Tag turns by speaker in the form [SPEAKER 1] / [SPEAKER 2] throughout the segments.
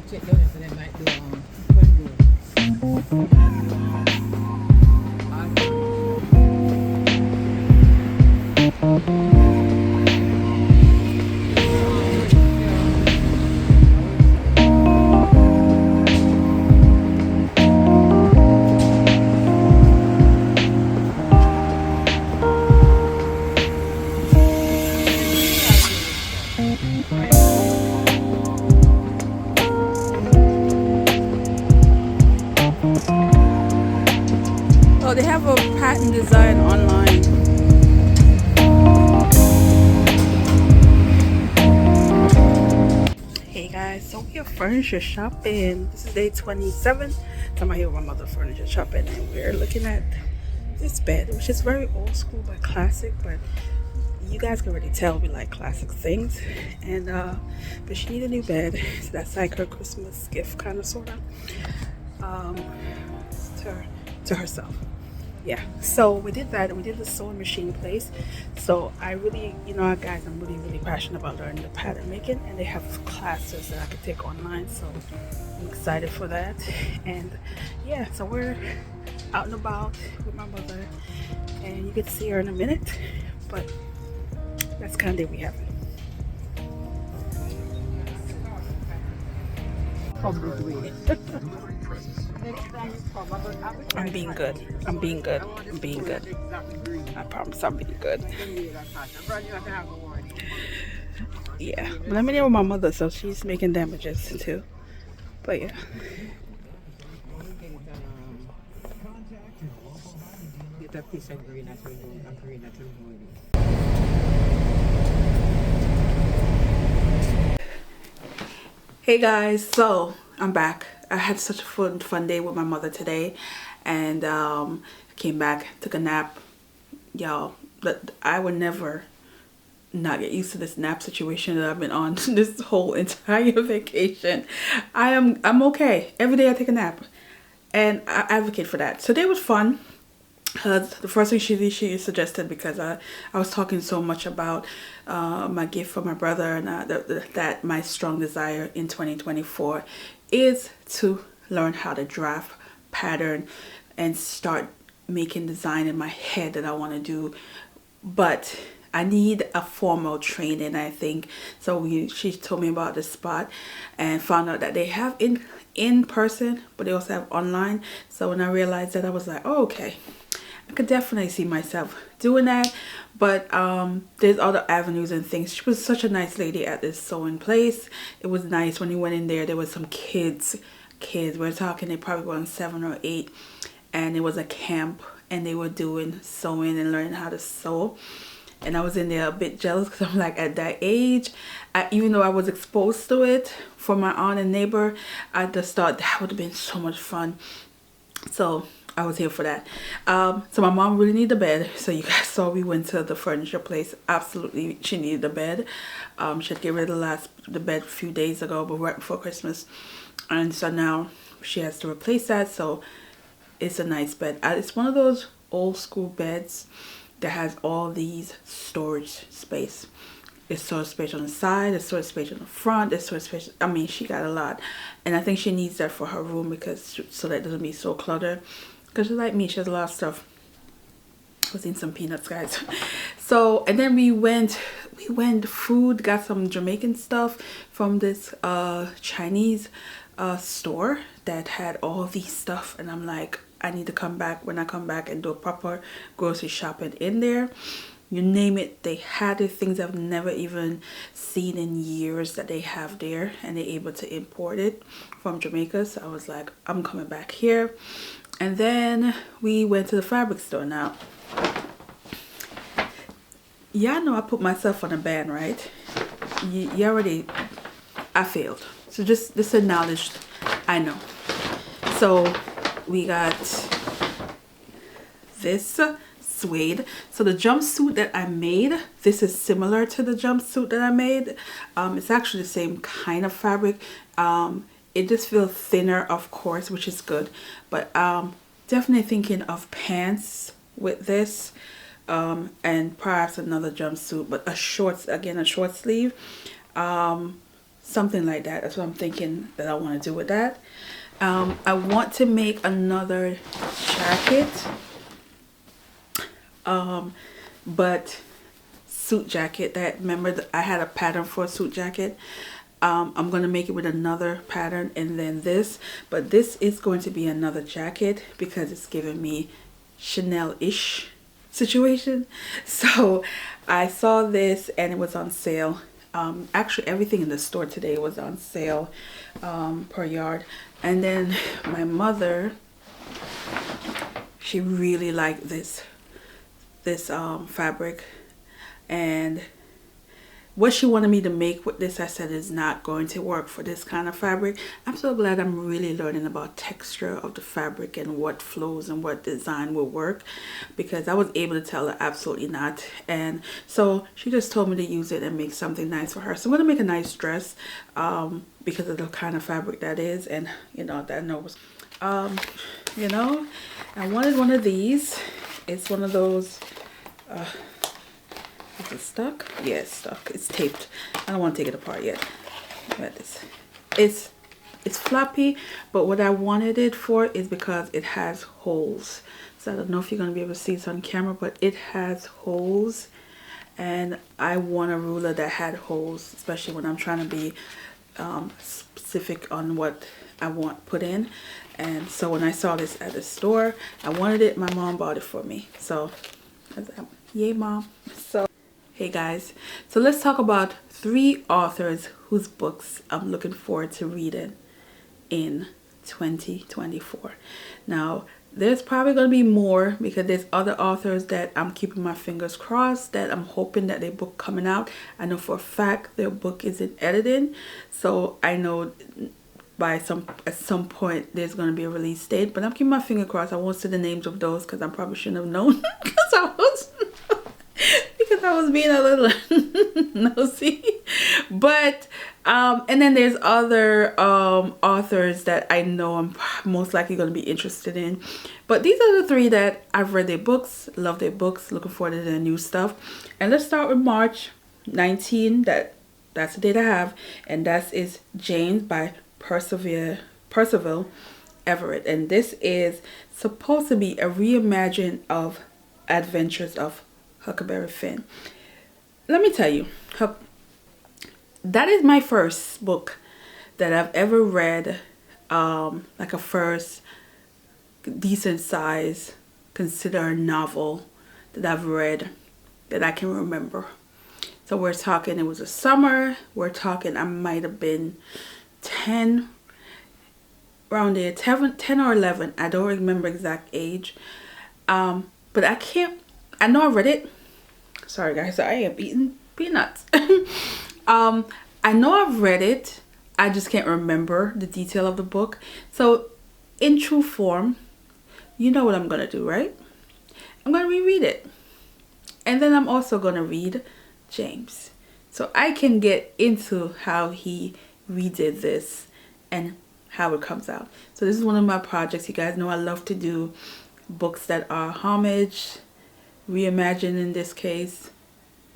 [SPEAKER 1] to check down so they might do
[SPEAKER 2] Oh, they have a pattern design online. Hey guys, so we are furniture shopping. This is day 27. So I'm here with my mother furniture shopping, and we're looking at this bed, which is very old school but classic. But you guys can already tell we like classic things. And but she needs a new bed, so that's like her Christmas gift, kind of sorta, to herself. Yeah, so we did that, and we did the sewing machine place. So I really, guys, I'm really passionate about learning the pattern making, and they have classes that I could take online, so I'm excited for that. And yeah, so we're out and about with my mother, and you get to see her in a minute, but that's kind of day we have. I'm being good. I'm being good. I'm being good. I promise I'm being good. Yeah. But I'm in here with my mother, so she's making damages too. But yeah. Hey guys, so I'm back. I had such a fun day with my mother today, and came back, took a nap. Y'all, but I would never not get used to this nap situation that I've been on this whole entire vacation. I'm okay. Every day I take a nap, and I advocate for that. Today was fun. The first thing she suggested, because I was talking so much about my gift for my brother, and that my strong desire in 2024 is to learn how to draft, pattern, and start making design in my head that I want to do. But I need a formal training, I think. So she told me about this spot, and found out that they have in person, but they also have online. So when I realized that, I was like, oh, okay, I could definitely see myself doing that. But there's other avenues and things. She was such a nice lady at this sewing place. It was nice. When you went in there was some kids, we're talking, they probably were on 7 or 8, and it was a camp, and they were doing sewing and learning how to sew. And I was in there a bit jealous, because I'm like, at that age, even though I was exposed to it from my aunt and neighbor, I just thought that would have been so much fun. So I was here for that. So my mom really needed a bed. So you guys saw we went to the furniture place. Absolutely, she needed a bed. She had to get rid of the bed a few days ago, but right before Christmas. And so now she has to replace that. So it's a nice bed. It's one of those old school beds that has all these storage space. There's storage space on the side, there's storage space on the front, there's storage space. I mean, she got a lot, and I think she needs that for her room, because so that it doesn't be so cluttered. Because she's like me, she has a lot of stuff. I was eating some peanuts, guys. So, and then we went food, got some Jamaican stuff from this Chinese store that had all these stuff, and I'm like, I need to come back. When I come back and do a proper grocery shopping in there, you name it, they had it. Things I've never even seen in years that they have there, and they're able to import it from Jamaica. So I was like, I'm coming back here. And then we went to the fabric store. Now, y'all know I put myself on a ban, right? You already, I failed. So just acknowledged, I know. So we got this suede. So the jumpsuit that I made, this is similar to the jumpsuit that I made. It's actually the same kind of fabric. It just feels thinner, of course, which is good. But definitely thinking of pants with this, and perhaps another jumpsuit, but a short sleeve. something like that. That's what I'm thinking that I want to do with that. I want to make another jacket, but suit jacket. That, remember that I had a pattern for a suit jacket. I'm gonna make it with another pattern, and then this, but this is going to be another jacket because it's giving me Chanel-ish situation. So I saw this and it was on sale. Actually everything in the store today was on sale, per yard. And then my mother, she really liked this fabric, and what she wanted me to make with this, I said, is not going to work for this kind of fabric. I'm so glad I'm really learning about texture of the fabric and what flows and what design will work, because I was able to tell her absolutely not. And so she just told me to use it and make something nice for her. So I'm going to make a nice dress, because of the kind of fabric that is, and you know, that knows. You know, I wanted one of these. It's one of those, is it stuck? Yeah, it's stuck. It's taped. I don't want to take it apart yet. Look at this. It's floppy, but what I wanted it for is because it has holes. So I don't know if you're going to be able to see this on camera, but it has holes, and I want a ruler that had holes, especially when I'm trying to be specific on what I want put in. And so when I saw this at the store, I wanted it. My mom bought it for me. So yay, Mom. So hey guys, so let's talk about 3 authors whose books I'm looking forward to reading in 2024. Now there's probably going to be more, because there's other authors that I'm keeping my fingers crossed that I'm hoping that their book coming out. I know for a fact their book is in editing, so I know at some point there's going to be a release date, but I'm keeping my finger crossed. I won't say the names of those because I probably shouldn't have known because I was being a little nosy. But and then there's other authors that I know I'm most likely going to be interested in, but these are the 3 that I've read their books, love their books, looking forward to their new stuff. And let's start with March 19. That's the date I have, and that is James by Percival Everett, and this is supposed to be a reimagining of Adventures of Huckleberry Finn. Let me tell you, that is my first book that I've ever read, like a first decent size, consider a novel that I've read that I can remember. So we're talking, it was a summer, we're talking, I might have been 10, around there, 10 or 11, I don't remember exact age, but I know I read it. Sorry guys, I am eating peanuts. I know I've read it, I just can't remember the detail of the book. So in true form, you know what I'm gonna do, right? I'm gonna reread it, and then I'm also gonna read James, so I can get into how he redid this and how it comes out. So this is one of my projects. You guys know I love to do books that are homage, reimagined in this case,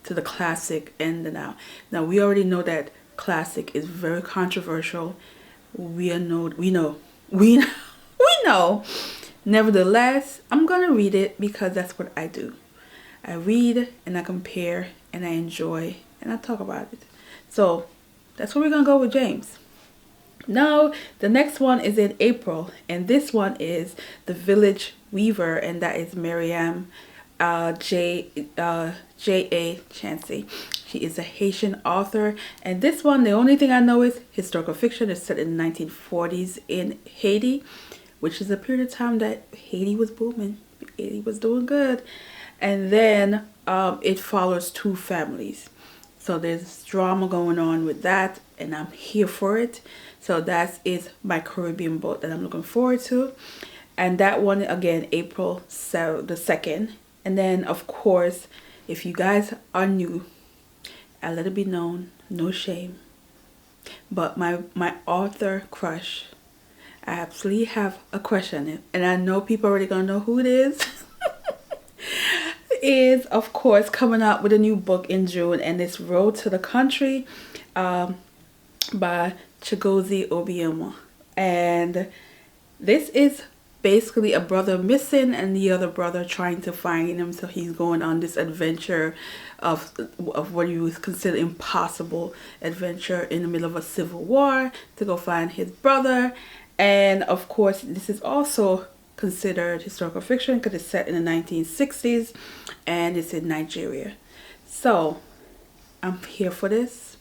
[SPEAKER 2] to the classic and the now. Now we already know that classic is very controversial. We know. Nevertheless, I'm gonna read it because that's what I do. I read and I compare and I enjoy and I talk about it. So that's where we're gonna go with James. Now the next one is in April, and this one is The Village Weaver, and that is Mariam J.A. Chancey. She is a Haitian author, and this one, the only thing I know is historical fiction. It's set in the 1940s in Haiti, which is a period of time that Haiti was booming. Haiti was doing good. And then it follows 2 families. So there's drama going on with that, and I'm here for it. So that is my Caribbean book that I'm looking forward to. And that one, again, April the 2nd. And then, of course, if you guys are new, I let it be known, no shame, but my author crush, I absolutely have a crush on it, and I know people already gonna know who it is of course coming out with a new book in June, and it's Road to the Country. by Chigozie Obioma. And this is basically a brother missing and the other brother trying to find him. So he's going on this adventure of what you would consider impossible adventure in the middle of a civil war to go find his brother. And of course, this is also considered historical fiction because it's set in the 1960s and it's in Nigeria. So I'm here for this.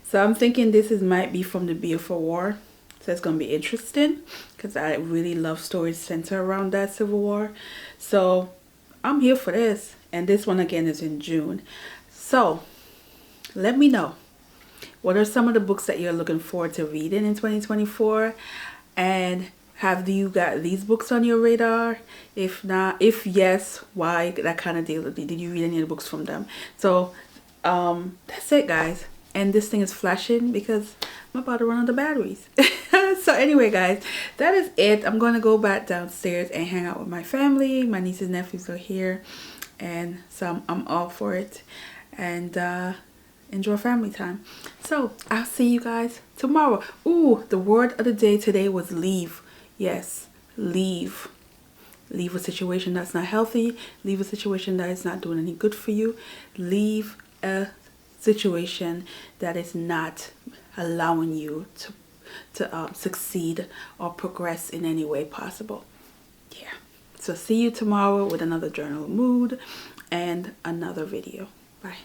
[SPEAKER 2] So I'm thinking this might be from the Biafra War. So it's going to be interesting because I really love stories centered around that Civil War. So I'm here for this. And this one again is in June. So let me know. What are some of the books that you're looking forward to reading in 2024? And have you got these books on your radar? If not, if yes, why? That kind of deal. Did you read any of the books from them? So that's it, guys. And this thing is flashing because I'm about to run out of batteries. So anyway, guys, that is it. I'm going to go back downstairs and hang out with my family. My nieces and nephews are here. And so I'm all for it. And enjoy family time. So I'll see you guys tomorrow. Ooh, the word of the day today was leave. Yes, leave. Leave a situation that's not healthy. Leave a situation that is not doing any good for you. Leave a situation that is not allowing you to succeed or progress in any way possible. Yeah. So see you tomorrow with another journal mood and another video. Bye.